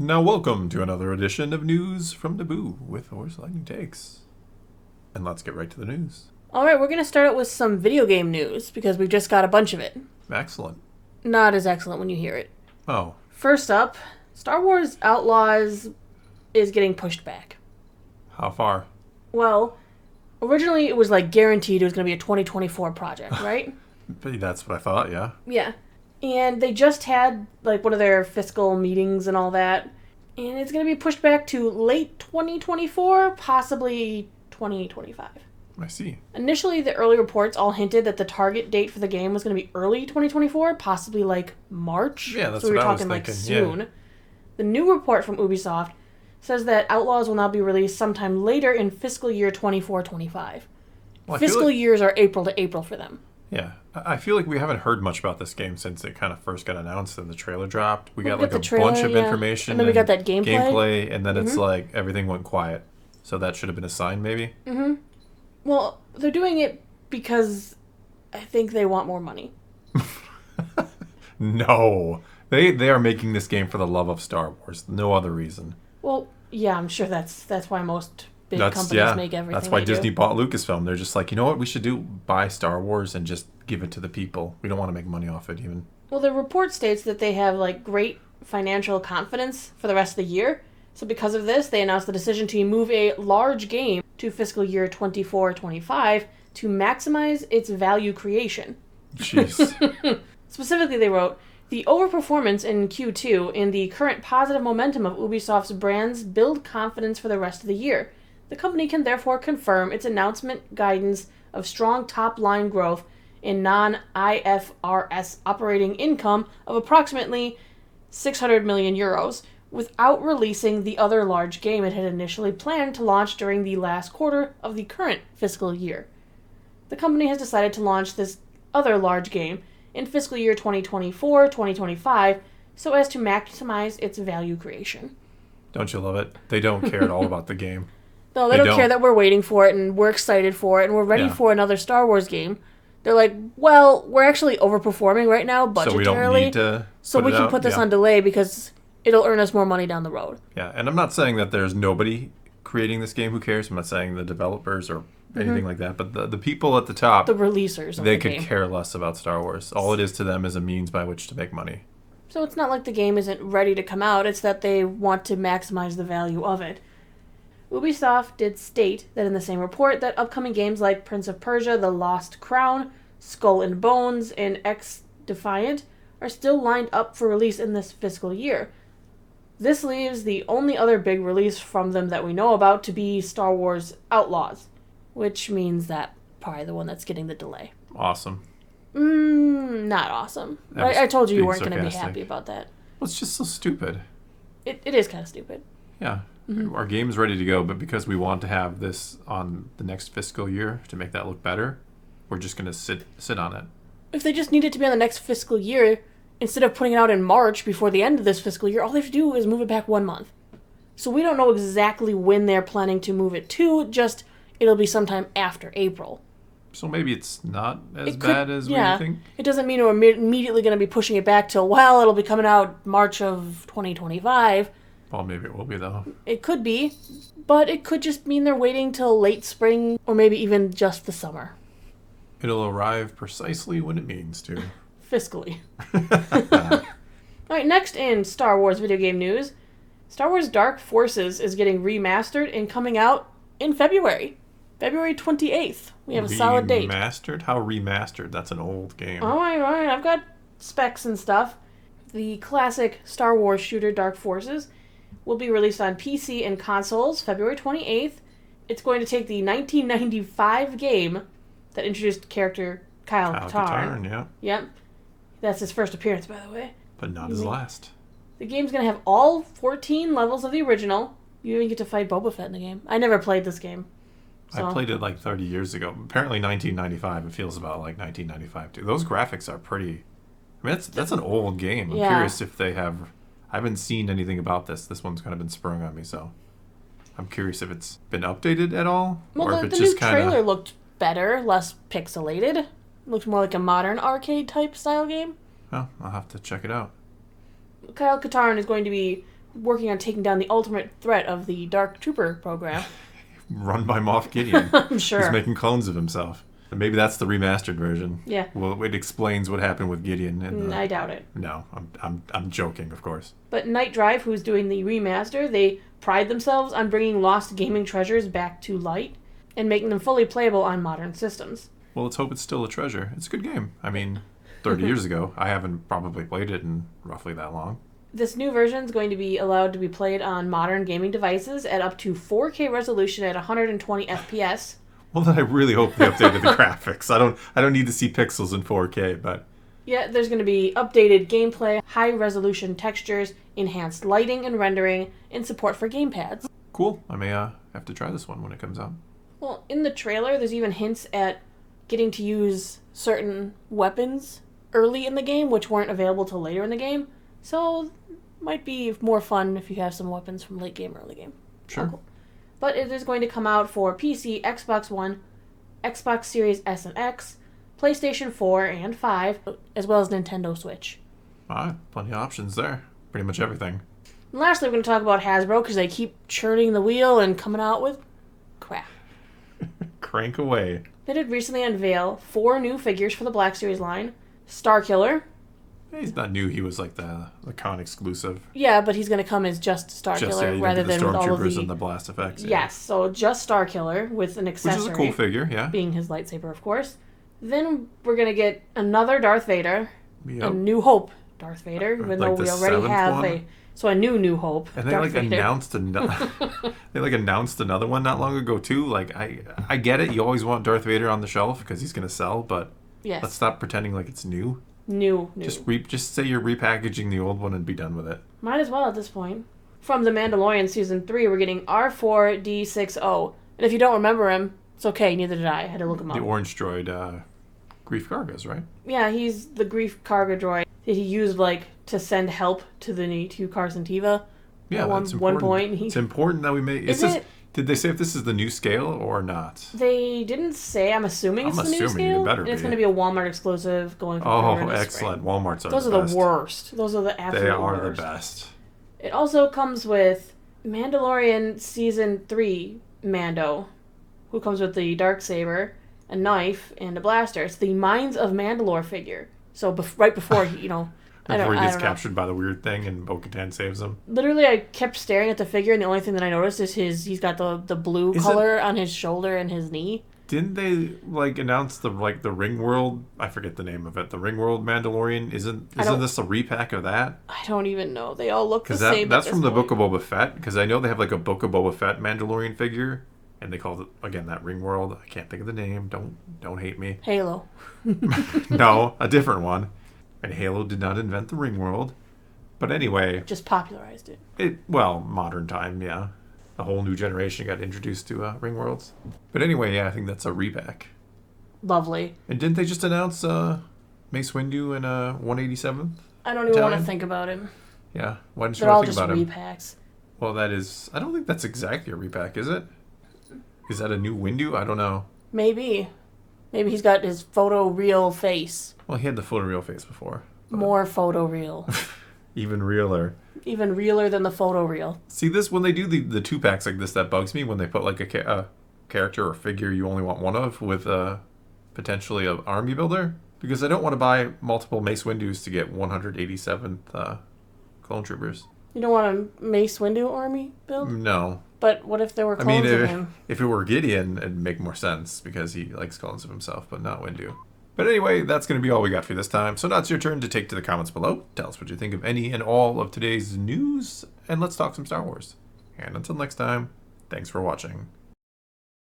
Now welcome to another edition of News from Naboo with Horse Lightning Takes. And let's get right to the news. Alright, we're going to start out with some video game news, because we've just got a bunch of it. Excellent. Not as excellent when you hear it. Oh. First up, Star Wars Outlaws is getting pushed back. How far? Well, originally it was guaranteed it was going to be a 2024 project, right? That's what I thought, yeah. Yeah. And they just had one of their fiscal meetings and all that. And it's going to be pushed back to late 2024, possibly 2025. I see. Initially, the early reports all hinted that the target date for the game was going to be early 2024, possibly March. Yeah, that's so we what were I was talking thinking. soon. Yeah. The new report from Ubisoft says that Outlaws will now be released sometime later in fiscal year 24-25. Well, fiscal years are April to April for them. Yeah. I feel like we haven't heard much about this game since it kind of first got announced and the trailer dropped. We got a trailer, bunch of information. And then we got that gameplay. And then it's everything went quiet. So that should have been a sign, maybe? Mm-hmm. Well, they're doing it because I think they want more money. No. They are making this game for the love of Star Wars. No other reason. Well, yeah, I'm sure that's why most big companies make everything. That's why they Disney do. bought Lucasfilm. They're just like, you know what we should do? Buy Star Wars and just give it to the people. We don't want to make money off it even. Well, the report states that they have great financial confidence for the rest of the year. So because of this, they announced the decision to move a large game to fiscal year 24-25 to maximize its value creation. Jeez. Specifically, they wrote, the overperformance in Q2 and the current positive momentum of Ubisoft's brands build confidence for the rest of the year. The company can therefore confirm its announcement guidance of strong top-line growth in non-IFRS operating income of approximately 600 million euros, without releasing the other large game it had initially planned to launch during the last quarter of the current fiscal year. The company has decided to launch this other large game in fiscal year 2024-2025 so as to maximize its value creation. Don't you love it? They don't care at all about the game. No, they don't care that we're waiting for it and we're excited for it and we're ready for another Star Wars game. They're like, well, we're actually overperforming right now budgetarily. So we don't need to so we can put this on delay because it'll earn us more money down the road. Yeah, and I'm not saying that there's nobody creating this game who cares. I'm not saying the developers or anything like that. But the people at the top, the releasers of they the could game. care less about Star Wars. All it is to them is a means by which to make money. So it's not like the game isn't ready to come out. It's that they want to maximize the value of it. Ubisoft did state that in the same report that upcoming games like Prince of Persia, The Lost Crown, Skull and Bones, and X Defiant are still lined up for release in this fiscal year. This leaves the only other big release from them that we know about to be Star Wars Outlaws, which means that probably the one that's getting the delay. Awesome. Not awesome. I told you weren't going to be happy about that. Well, it's just so stupid. It is kind of stupid. Yeah. Our game's ready to go, but because we want to have this on the next fiscal year to make that look better, we're just going to sit on it. If they just need it to be on the next fiscal year, instead of putting it out in March before the end of this fiscal year, all they have to do is move it back 1 month. So we don't know exactly when they're planning to move it to, just it'll be sometime after April. So maybe it's not as bad as we think? It doesn't mean we're immediately going to be pushing it back till, it'll be coming out March of 2025. Well, maybe it will be, though. It could be, but it could just mean they're waiting till late spring or maybe even just the summer. It'll arrive precisely when it means to. Fiscally. Alright, next in Star Wars video game news, Star Wars Dark Forces is getting remastered and coming out in February. February 28th. We have a solid date. Remastered? How remastered? That's an old game. Alright, I've got specs and stuff. The classic Star Wars shooter Dark Forces will be released on PC and consoles February 28th. It's going to take the 1995 game that introduced character Kyle Katarn. Yeah. Yep. That's his first appearance, by the way. But not his last. The game's going to have all 14 levels of the original. You even get to fight Boba Fett in the game. I never played this game. So. I played it 30 years ago. Apparently 1995. It feels about like 1995 too. Those graphics are pretty... I mean, that's an old game. I'm curious if they have... I haven't seen anything about this. This one's kind of been sprung on me, so... I'm curious if it's been updated at all? Well, or if the new trailer looked better, less pixelated. It looked more like a modern arcade-type style game. Oh, I'll have to check it out. Kyle Katarn is going to be working on taking down the ultimate threat of the Dark Trooper program. Run by Moff Gideon. I'm sure. He's making clones of himself. And maybe that's the remastered version. Yeah. Well, it explains what happened with Gideon. I doubt it. No, I'm joking, of course. But Night Drive, who's doing the remaster, they pride themselves on bringing lost gaming treasures back to light and making them fully playable on modern systems. Well, let's hope it's still a treasure. It's a good game. I mean, 30 years ago. I haven't probably played it in roughly that long. This new version is going to be allowed to be played on modern gaming devices at up to 4K resolution at 120 FPS. Well, then I really hope they updated the graphics. I don't need to see pixels in 4K, but... Yeah, there's going to be updated gameplay, high-resolution textures, enhanced lighting and rendering, and support for gamepads. Cool. I may have to try this one when it comes out. Well, in the trailer, there's even hints at getting to use certain weapons early in the game, which weren't available till later in the game. So, might be more fun if you have some weapons from late game, early game. Sure. Oh, cool. But it is going to come out for PC, Xbox One, Xbox Series S and X, PlayStation 4 and 5, as well as Nintendo Switch. Alright, plenty of options there. Pretty much everything. And lastly, we're going to talk about Hasbro, because they keep churning the wheel and coming out with crap. Crank away. They did recently unveil 4 new figures for the Black Series line. Starkiller. He's not new. He was like the con exclusive. Yeah, but he's going to come as just Starkiller rather than with all of the and the blast effects. Yes, Yeah. so just Starkiller with an accessory. Which is a cool figure, yeah. Being his lightsaber, of course. Then we're going to get another Darth Vader. Yep. A New Hope Darth Vader, even though we already have a new Hope. And they Darth Vader. announced another one not long ago too. Like I get it. You always want Darth Vader on the shelf because he's going to sell, but let's stop pretending like it's new. New. Just say you're repackaging the old one and be done with it. Might as well at this point. From The Mandalorian Season 3, we're getting R4-D60. And if you don't remember him, it's okay, neither did I had to look him up. The orange droid, Grief Kargas, right? Yeah, he's the Grief Karga droid that he used, to send help to Carson Teva. Yeah, at one point. It's important that we make... Did they say if this is the new scale or not? They didn't say. I'm assuming it's the new scale. It better be. It's going to be a Walmart exclusive going for excellent. Spring. Walmart's are Those the best. Those are the worst. Those are the absolute worst. They are the best. It also comes with Mandalorian Season 3 Mando, who comes with the Darksaber, a knife, and a blaster. It's the Mines of Mandalore figure. So right before, Before he gets captured by the weird thing and Bo-Katan saves him. Literally, I kept staring at the figure, and the only thing that I noticed is he's got the blue color on his shoulder and his knee. Didn't they announce the Ring World? I forget the name of it. The Ring World Mandalorian. Isn't this a repack of that? I don't even know. They all look the same. That's from the Book of Boba Fett. Because I know they have a Book of Boba Fett Mandalorian figure, and they called it again that Ring World. I can't think of the name. Don't hate me. Halo. No, a different one. And Halo did not invent the Ring World. But anyway... Just popularized it. Modern time, yeah. A whole new generation got introduced to Ring Worlds. But anyway, yeah, I think that's a repack. Lovely. And didn't they just announce Mace Windu and 187th? I don't even want to think about him. Yeah, why didn't you want to think about him? They're all just repacks. Well, that is... I don't think that's exactly a repack, is it? Is that a new Windu? I don't know. Maybe. Maybe he's got his photoreal face. Well, he had the photoreal face before. More photoreal. Even realer. Even realer than the photoreal. See, this when they do the 2-packs like this, that bugs me when they put a character or figure you only want one of with potentially an army builder. Because I don't want to buy multiple Mace Windus to get 187th clone troopers. You don't want a Mace Windu army build? No. But what if there were clones of him? If it were Gideon, it'd make more sense because he likes clones of himself, but not Windu. But anyway, that's going to be all we got for this time. So now it's your turn to take to the comments below. Tell us what you think of any and all of today's news, and let's talk some Star Wars. And until next time, thanks for watching.